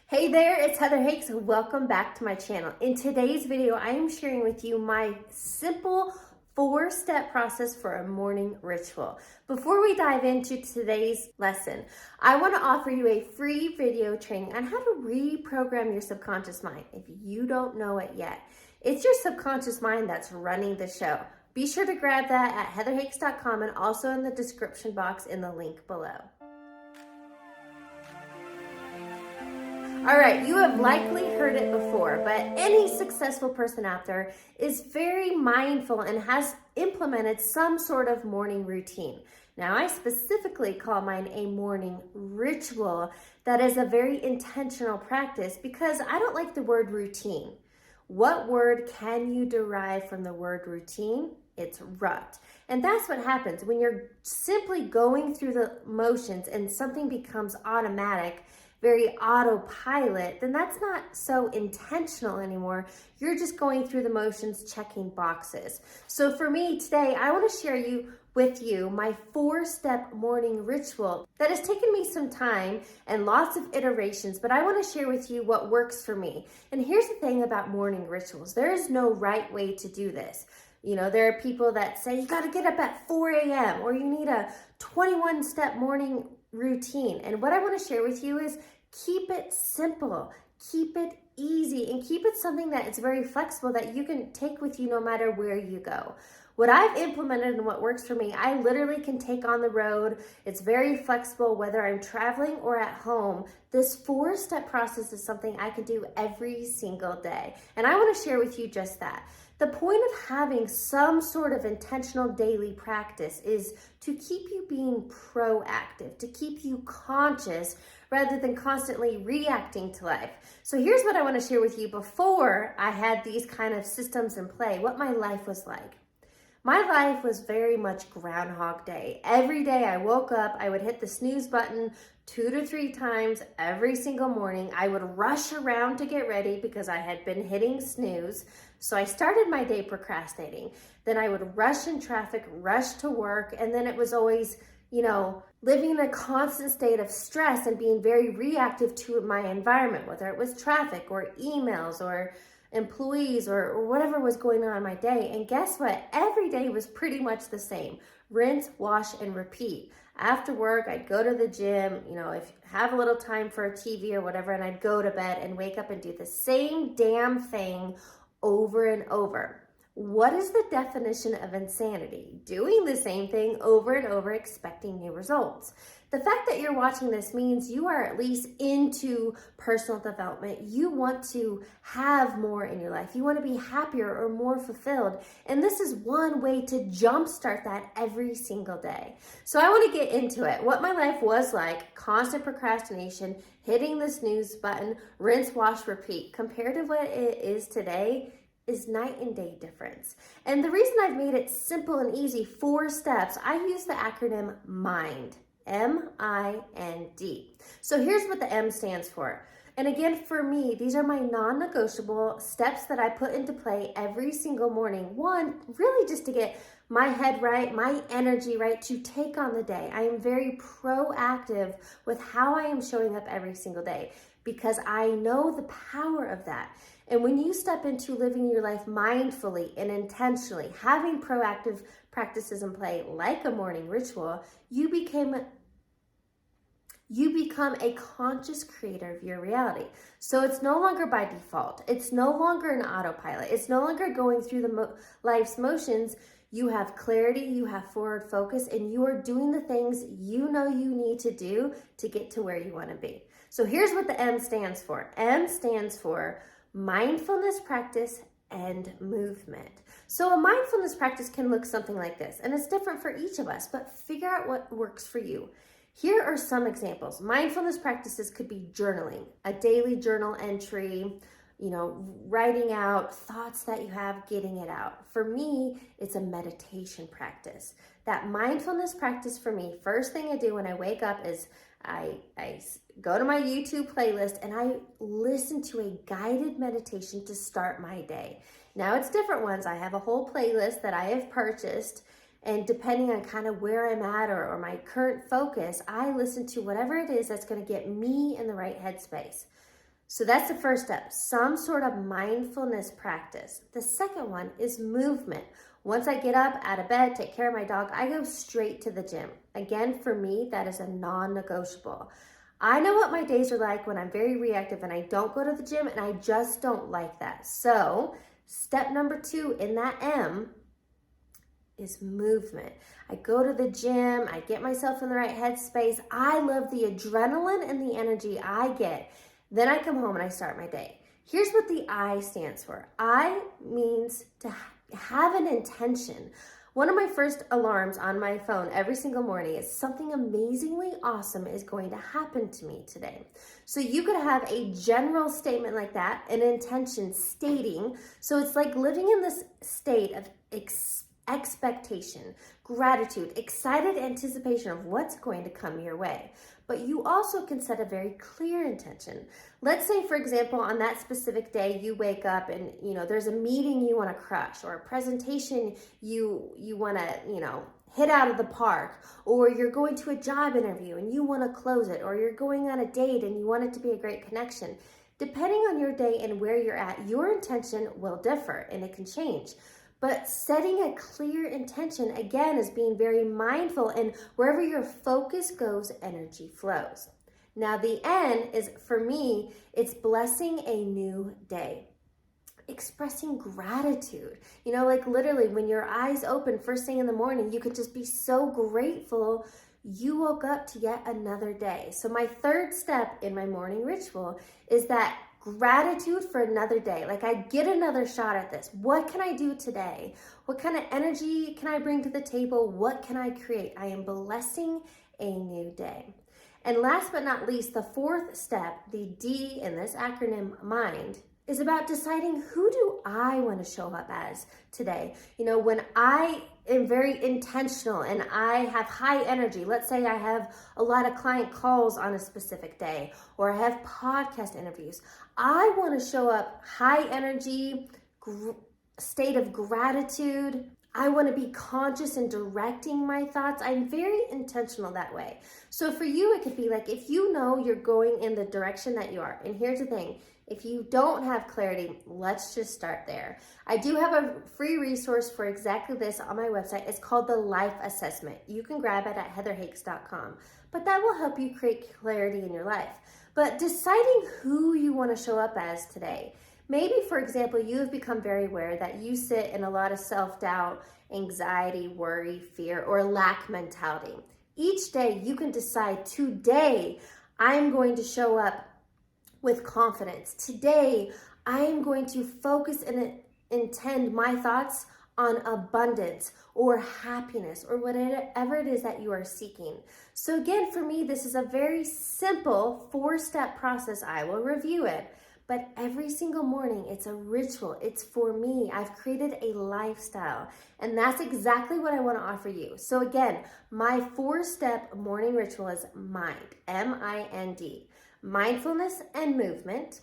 Hey there, it's Heather Hakes. Welcome back to my channel. In today's video, I am sharing with you my simple 4-step process for a morning ritual. Before we dive into today's lesson, I want to offer you a free video training on how to reprogram your subconscious mind. If you don't know it yet, it's your subconscious mind that's running the show. Be sure to grab that at heatherhakes.com and also in the description box in the link below. All right, you have likely heard it before, but any successful person out there is very mindful and has implemented some sort of morning routine. Now, I specifically call mine a morning ritual that is a very intentional practice because I don't like the word routine. What word can you derive from the word routine? It's rut. And that's what happens when you're simply going through the motions and something becomes automatic, very autopilot, then that's not so intentional anymore. You're just going through the motions, checking boxes. So for me today, I want to share with you my 4-step morning ritual that has taken me some time and lots of iterations, but I want to share with you what works for me. And here's the thing about morning rituals. There is no right way to do this. You know, there are people that say you got to get up at 4 a.m. or you need a 21-step morning routine. And what I want to share with you is keep it simple, keep it easy, and keep it something that is very flexible that you can take with you no matter where you go. What I've implemented and what works for me, I literally can take on the road. It's very flexible whether I'm traveling or at home. This 4-step process is something I can do every single day. And I want to share with you just that. The point of having some sort of intentional daily practice is to keep you being proactive, to keep you conscious rather than constantly reacting to life. So here's what I want to share with you before I had these kind of systems in play, what my life was like. My life was very much Groundhog Day. Every day I woke up, I would hit the snooze button 2 to 3 times every single morning. I would rush around to get ready because I had been hitting snooze. So I started my day procrastinating. Then I would rush in traffic, rush to work, and then it was always, living in a constant state of stress and being very reactive to my environment, whether it was traffic or emails or employees or whatever was going on in my day. And guess what? Every day was pretty much the same. Rinse, wash, and repeat. After work, I'd go to the gym, if have a little time for a TV or whatever, and I'd go to bed and wake up and do the same damn thing over and over. What is the definition of insanity? Doing the same thing over and over, expecting new results. The fact that you're watching this means you are at least into personal development. You want to have more in your life. You want to be happier or more fulfilled. And this is one way to jumpstart that every single day. So I want to get into it. What my life was like, constant procrastination, hitting the snooze button, rinse, wash, repeat, compared to what it is today, is night and day difference. And the reason I've made it simple and easy, 4 steps, I use the acronym MIND, M-I-N-D. So here's what the M stands for. And again, for me, these are my non-negotiable steps that I put into play every single morning. One, really just to get my head right, my energy right to take on the day. I am very proactive with how I am showing up every single day because I know the power of that. And when you step into living your life mindfully and intentionally, having proactive practices in play like a morning ritual, you become a conscious creator of your reality. So it's no longer by default. It's no longer an autopilot. It's no longer going through the life's motions. You have clarity, you have forward focus, and you are doing the things you know you need to do to get to where you want to be. So here's what the M stands for. M stands for mindfulness practice and movement. So a mindfulness practice can look something like this, and it's different for each of us, but figure out what works for you. Here are some examples. Mindfulness practices could be journaling, a daily journal entry, writing out thoughts that you have, getting it out. For me, it's a meditation practice. That mindfulness practice for me, first thing I do when I wake up is I go to my YouTube playlist and I listen to a guided meditation to start my day. Now it's different ones. I have a whole playlist that I have purchased, and depending on kind of where I'm at or my current focus, I listen to whatever it is that's going to get me in the right headspace. So that's the first step, some sort of mindfulness practice. The second one is movement. Once I get up out of bed, take care of my dog, I go straight to the gym. Again, for me, that is a non-negotiable. I know what my days are like when I'm very reactive and I don't go to the gym, and I just don't like that. So step number 2 in that M is movement. I go to the gym, I get myself in the right headspace. I love the adrenaline and the energy I get. Then I come home and I start my day. Here's what the I stands for. I means to have an intention. One of my first alarms on my phone every single morning is something amazingly awesome is going to happen to me today. So you could have a general statement like that, an intention stating. So it's like living in this state of expectation, gratitude, excited anticipation of what's going to come your way. But you also can set a very clear intention. Let's say, for example, on that specific day, you wake up and, there's a meeting you want to crush, or a presentation you want to, hit out of the park, or you're going to a job interview and you want to close it, or you're going on a date and you want it to be a great connection. Depending on your day and where you're at, your intention will differ and it can change. But setting a clear intention, again, is being very mindful, and wherever your focus goes, energy flows. Now, the N is, for me, it's blessing a new day. Expressing gratitude. Like literally when your eyes open first thing in the morning, you could just be so grateful you woke up to yet another day. So my third step in my morning ritual is that gratitude for another day. Like, I get another shot at this. What can I do today? What kind of energy can I bring to the table? What can I create? I am blessing a new day. And last but not least, the fourth step, the D in this acronym, MIND, is about deciding who do I want to show up as today. When I am very intentional and I have high energy, let's say I have a lot of client calls on a specific day, or I have podcast interviews, I want to show up high energy, state of gratitude. I want to be conscious in directing my thoughts. I'm very intentional that way. So for you, it could be like, if you know you're going in the direction that you are, and here's the thing, if you don't have clarity, let's just start there. I do have a free resource for exactly this on my website. It's called the Life Assessment. You can grab it at heatherhakes.com, but that will help you create clarity in your life. But deciding who you want to show up as today. Maybe, for example, you have become very aware that you sit in a lot of self-doubt, anxiety, worry, fear, or lack mentality. Each day you can decide, today I'm going to show up with confidence. Today I am going to focus and intend my thoughts on abundance or happiness or whatever it is that you are seeking. So again, for me, this is a very simple 4-step process. I will review it. But every single morning, it's a ritual. It's for me. I've created a lifestyle. And that's exactly what I want to offer you. So again, my 4-step morning ritual is MIND, M-I-N-D. Mindfulness and movement,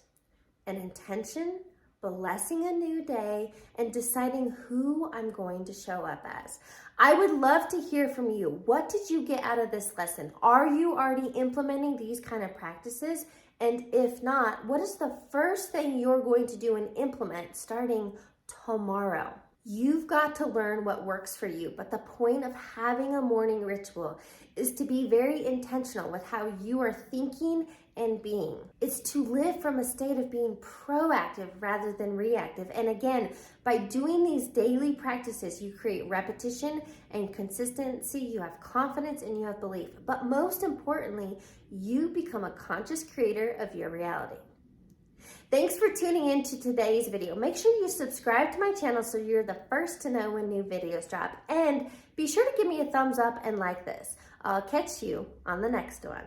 an intention, blessing a new day, and deciding who I'm going to show up as. I would love to hear from you. What did you get out of this lesson? Are you already implementing these kind of practices? And if not, what is the first thing you're going to do and implement starting tomorrow? You've got to learn what works for you, but the point of having a morning ritual is to be very intentional with how you are thinking and being. It's to live from a state of being proactive rather than reactive. And again, by doing these daily practices, you create repetition and consistency, you have confidence, and you have belief. But most importantly, you become a conscious creator of your reality. Thanks for tuning in to today's video. Make sure you subscribe to my channel so you're the first to know when new videos drop. And be sure to give me a thumbs up and like this. I'll catch you on the next one.